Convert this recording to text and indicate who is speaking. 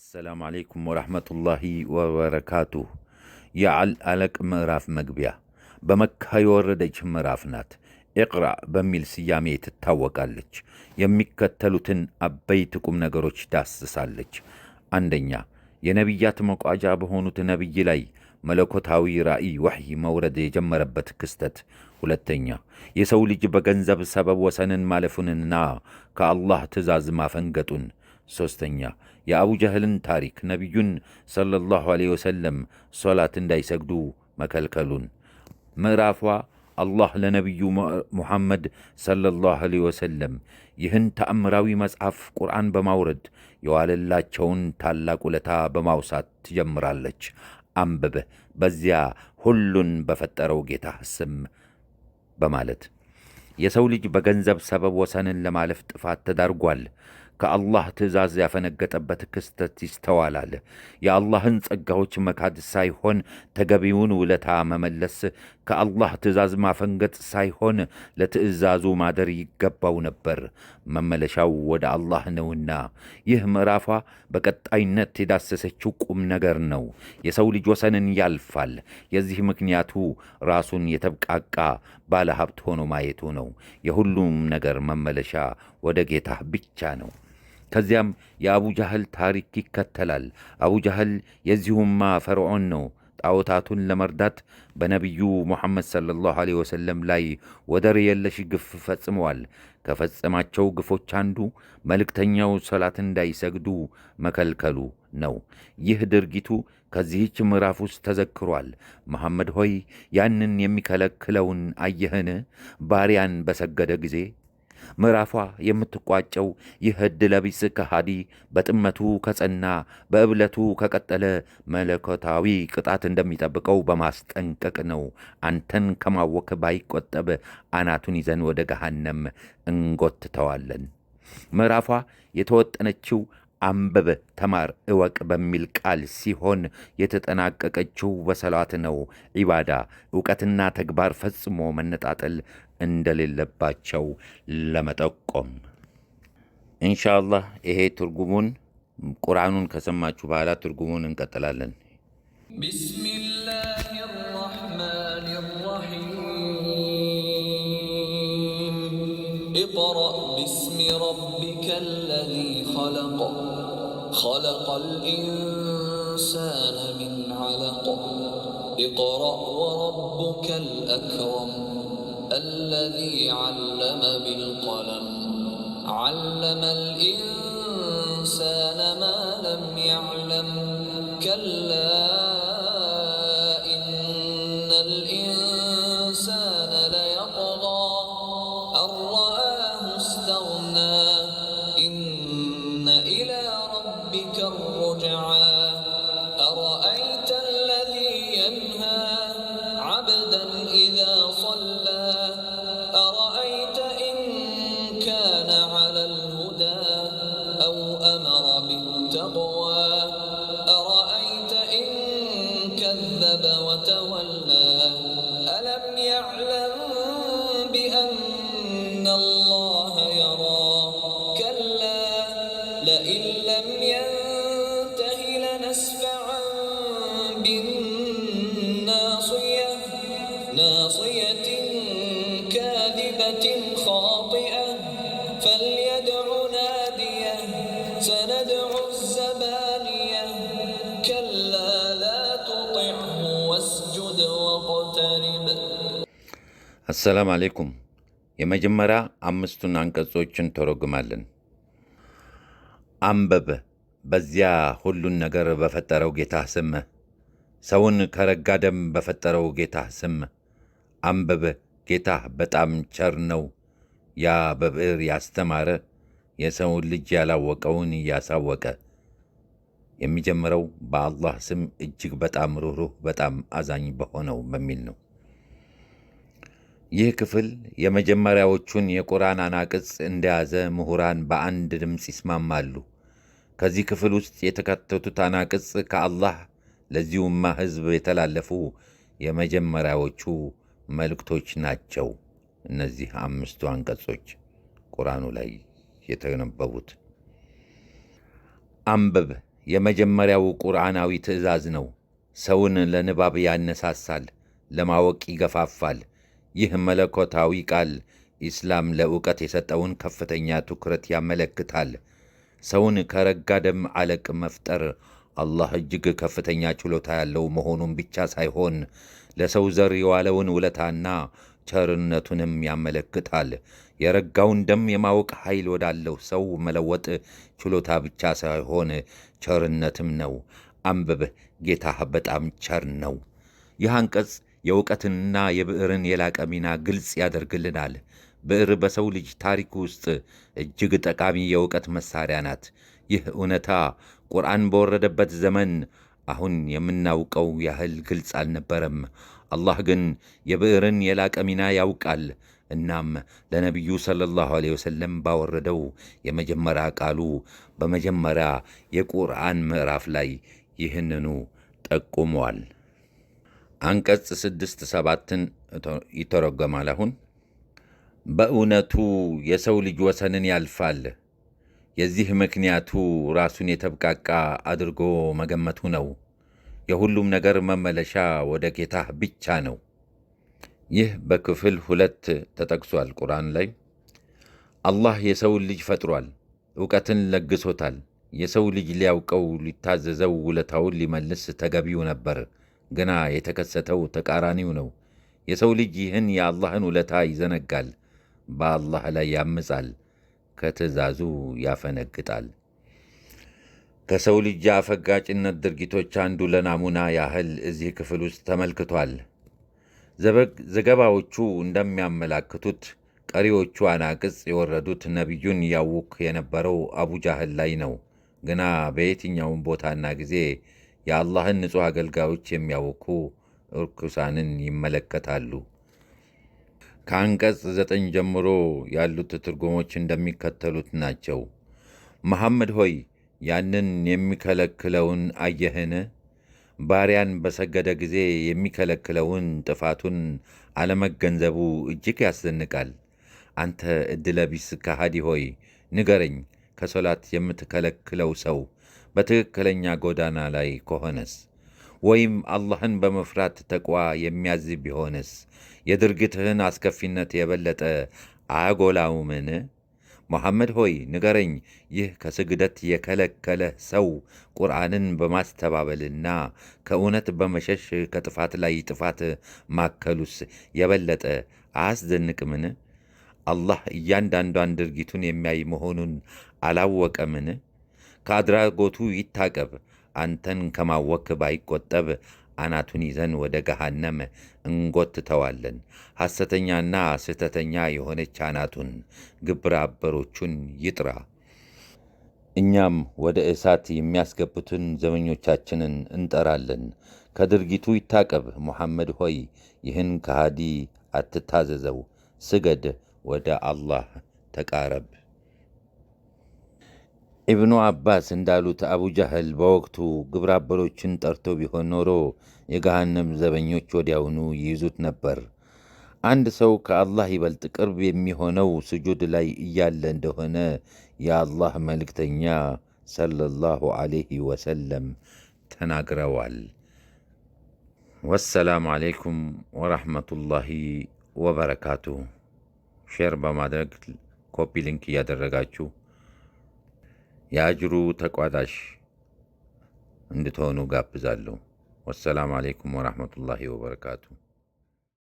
Speaker 1: السلام عليكم ورحمة الله وبركاته የአለቅ ምዕራፍ መግቢያ በመካ የወረደች ምዕራፍ ናት። ኢቅራእ በሚል ስያሜ ትታወቃለች። የሚከተሉትን አበይት ቁም ነገሮች ዳስሳለች። አንደኛ፣ የነቢያት መቋጫ በሆኑት ነቢይ ላይ መለኮታዊ ራእይ ወሕይ መውረድ የጀመረበት ክስተት። ሁለተኛ፣ የሰው ልጅ በገንዘብ ሰበብ ወሰንን ማለፉንና ከአላህ ትእዛዝ ማፈንገጡን። ሦስተኛ፣ የአቡ ጀህልን ታሪክ፣ ነቢዩን ሰለላሁ ዐለይሂ ወሰለም ሶላት እንዳይሰግዱ መከልከሉን። ምዕራፏ አላህ ለነቢዩ ሙሐመድ ሰለላሁ ዐለይሂ ወሰለም ይህን ተአምራዊ መጽሐፍ ቁርአን በማውረድ የዋለላቸውን ታላቅ ውለታ በማውሳት ትጀምራለች። አንብብ በዚያ ሁሉን በፈጠረው ጌታ ስም በማለት የሰው ልጅ በገንዘብ ሰበብ ወሰንን ለማለፍ ጥፋት ተዳርጓል። ከአላህ ትእዛዝ ያፈነገጠበት ክስተት ይስተዋላል። የአላህን ጸጋዎች መካድ ሳይሆን ተገቢውን ውለታ መመለስ፣ ከአላህ ትእዛዝ ማፈንገጥ ሳይሆን ለትእዛዙ ማደር ይገባው ነበር። መመለሻው ወደ አላህ ነውና። ይህ ምዕራፏ በቀጣይነት የዳሰሰችው ቁም ነገር ነው። የሰው ልጅ ወሰንን ያልፋል። የዚህ ምክንያቱ ራሱን የተብቃቃ ባለ ሀብት ሆኖ ማየቱ ነው። የሁሉም ነገር መመለሻ ወደ ጌታ ብቻ ነው። ከዚያም የአቡ ጃህል ታሪክ ይከተላል። አቡ ጃህል የዚሁማ ፈርዖን ነው። ጣዖታቱን ለመርዳት በነቢዩ ሙሐመድ ሰለላሁ ዐለይሂ ወሰለም ላይ ወደር የለሽ ግፍ ፈጽመዋል። ከፈጸማቸው ግፎች አንዱ መልእክተኛው ሶላት እንዳይሰግዱ መከልከሉ ነው። ይህ ድርጊቱ ከዚህች ምዕራፍ ውስጥ ተዘክሯል። መሐመድ ሆይ ያንን የሚከለክለውን አየህን? ባሪያን በሰገደ ጊዜ። ምዕራፏ የምትቋጨው ይህ ዕድለ ቢስ ከሃዲ በጥመቱ ከጸና፣ በእብለቱ ከቀጠለ መለኮታዊ ቅጣት እንደሚጠብቀው በማስጠንቀቅ ነው። አንተን ከማወክ ባይቆጠብ አናቱን ይዘን ወደ ገሃነም እንጎትተዋለን። ምዕራፏ የተወጠነችው አንብብ፣ ተማር፣ እወቅ በሚል ቃል ሲሆን የተጠናቀቀችው በሰላት ነው። ዒባዳ፣ ዕውቀትና ተግባር ፈጽሞ መነጣጠል እንደሌለባቸው ለመጠቆም። ኢንሻአላህ ይሄ ትርጉሙን ቁርአኑን ከሰማችሁ በኋላ ትርጉሙን እንቀጥላለን።
Speaker 2: ቢስሚላሂ ራሕማኒ ራሒም ኢቅረእ ቢስሚ ረቢከ አለዚ ኸለቅ ኸለቀል ኢንሳነ ሚን ዐለቅ ኢቅረእ ወረቡከል አክረም الذي علم بالقلم علم الإنسان ما لم يعلم كلا إن الإنسان ليطغى أن رآه استغنى إن إلى ربك الرجعى أرأيت الذي ينهى عبدا إذا صلى أرأيت إن كان على الهدى أو أمر بالتقوى أرأيت إن كذب وتولى ألم يعلم بأن الله يرى كلا لئن لم ينته لنسفعا بالناصية ناصية كاذبة خاطئة فليدع ناديه سندع الزبانية كلا لا تطعه واسجد واقترب
Speaker 1: አሰላም አሌይኩም። የመጀመሪያ አምስቱን አንቀጾችን ተረጉማለን። አንብብ በዚያ ሁሉን ነገር በፈጠረው ጌታ ስም፣ ሰውን ከረጋ ደም በፈጠረው ጌታ ስም አንብብ። ጌታህ በጣም ቸር ነው። ያ በብዕር ያስተማረ የሰውን ልጅ ያላወቀውን እያሳወቀ። የሚጀምረው በአላህ ስም እጅግ በጣም ሩህሩህ በጣም አዛኝ በሆነው በሚል ነው። ይህ ክፍል የመጀመሪያዎቹን የቁርአን አናቅጽ እንደያዘ ምሁራን በአንድ ድምፅ ይስማማሉ። ከዚህ ክፍል ውስጥ የተካተቱት አናቅጽ ከአላህ ለዚህ ኡማ ሕዝብ የተላለፉ የመጀመሪያዎቹ መልእክቶች ናቸው። እነዚህ አምስቱ አንቀጾች ቁርአኑ ላይ የተነበቡት። አንብብ የመጀመሪያው ቁርአናዊ ትእዛዝ ነው። ሰውን ለንባብ ያነሳሳል፣ ለማወቅ ይገፋፋል። ይህ መለኮታዊ ቃል ኢስላም ለእውቀት የሰጠውን ከፍተኛ ትኩረት ያመለክታል። ሰውን ከረጋ ደም አለቅ መፍጠር አላህ እጅግ ከፍተኛ ችሎታ ያለው መሆኑን ብቻ ሳይሆን ለሰው ዘር የዋለውን ውለታና ቸርነቱንም ያመለክታል። የረጋውን ደም የማወቅ ኃይል ወዳለው ሰው መለወጥ ችሎታ ብቻ ሳይሆን ቸርነትም ነው። አንብብህ፣ ጌታህ በጣም ቸር ነው። ይህ አንቀጽ የእውቀትንና የብዕርን የላቀ ሚና ግልጽ ያደርግልናል። ብዕር በሰው ልጅ ታሪክ ውስጥ እጅግ ጠቃሚ የእውቀት መሣሪያ ናት። ይህ እውነታ ቁርአን በወረደበት ዘመን አሁን የምናውቀው ያህል ግልጽ አልነበረም። አላህ ግን የብዕርን የላቀ ሚና ያውቃል። እናም ለነቢዩ ሰለላሁ ዐለይሂ ወሰለም ባወረደው የመጀመሪያ ቃሉ በመጀመሪያ የቁርአን ምዕራፍ ላይ ይህንኑ ጠቁመዋል። አንቀጽ 6-7ን ይተረጎማል። አሁን በእውነቱ የሰው ልጅ ወሰንን ያልፋል። የዚህ ምክንያቱ ራሱን የተብቃቃ አድርጎ መገመቱ ነው። የሁሉም ነገር መመለሻ ወደ ጌታህ ብቻ ነው። ይህ በክፍል 2 ተጠቅሷል ቁርአን ላይ። አላህ የሰውን ልጅ ፈጥሯል፣ ዕውቀትን ለግሶታል። የሰው ልጅ ሊያውቀው፣ ሊታዘዘው፣ ውለታውን ሊመልስ ተገቢው ነበር። ግና የተከሰተው ተቃራኒው ነው። የሰው ልጅ ይህን የአላህን ውለታ ይዘነጋል፣ በአላህ ላይ ያምጻል፣ ከትእዛዙ ያፈነግጣል። ከሰው ልጅ የአፈጋጭነት ድርጊቶች አንዱ ለናሙና ያህል እዚህ ክፍል ውስጥ ተመልክቷል። ዘገባዎቹ እንደሚያመላክቱት ቀሪዎቹ አናቅጽ የወረዱት ነቢዩን ያውክ የነበረው አቡ ጃህል ላይ ነው። ግና በየትኛውም ቦታና ጊዜ የአላህን ንጹሕ አገልጋዮች የሚያውኩ እርኩሳንን ይመለከታሉ። ከአንቀጽ 9 ጀምሮ ያሉት ትርጉሞች እንደሚከተሉት ናቸው። መሐመድ ሆይ ያንን የሚከለክለውን አየህን? ባሪያን በሰገደ ጊዜ የሚከለክለውን ጥፋቱን አለመገንዘቡ እጅግ ያስደንቃል። አንተ ዕድለቢስ ከሃዲ ሆይ ንገረኝ፣ ከሶላት የምትከለክለው ሰው በትክክለኛ ጎዳና ላይ ከሆነስ? ወይም አላህን በመፍራት ተቅዋ የሚያዝ ቢሆንስ የድርጊትህን አስከፊነት የበለጠ አያጎላውምን? መሐመድ ሆይ ንገረኝ፣ ይህ ከስግደት የከለከለ ሰው ቁርአንን በማስተባበልና ከእውነት በመሸሽ ከጥፋት ላይ ጥፋት ማከሉስ የበለጠ አያስደንቅምን? አላህ እያንዳንዷን ድርጊቱን የሚያይ መሆኑን አላወቀምን? ከአድራጎቱ ይታቀብ። አንተን ከማወክ ባይቆጠብ አናቱን ይዘን ወደ ገሃነም እንጎትተዋለን። ሐሰተኛና ስህተተኛ የሆነች አናቱን ግብረ አበሮቹን ይጥራ። እኛም ወደ እሳት የሚያስገቡትን ዘመኞቻችንን እንጠራለን። ከድርጊቱ ይታቀብ። ሙሐመድ ሆይ ይህን ከሃዲ አትታዘዘው። ስገድ፣ ወደ አላህ ተቃረብ። ኢብኑ አባስ እንዳሉት አቡ ጃህል በወቅቱ ግብረ አበሮችን ጠርቶ ቢሆን ኖሮ የገሃነም ዘበኞች ወዲያውኑ ይይዙት ነበር። አንድ ሰው ከአላህ ይበልጥ ቅርብ የሚሆነው ስጁድ ላይ እያለ እንደሆነ የአላህ መልእክተኛ ሰለላሁ ዐለይሂ ወሰለም ተናግረዋል። ወሰላሙ ዐለይኩም ወረሕመቱላሂ ወበረካቱሁ። ሼር በማድረግ ኮፒ ሊንክ እያደረጋችሁ የአጅሩ ተቋዳሽ እንድትሆኑ ጋብዛለሁ። ወሰላሙ ዐለይኩም ወረሕመቱላሂ ወበረካቱሁ።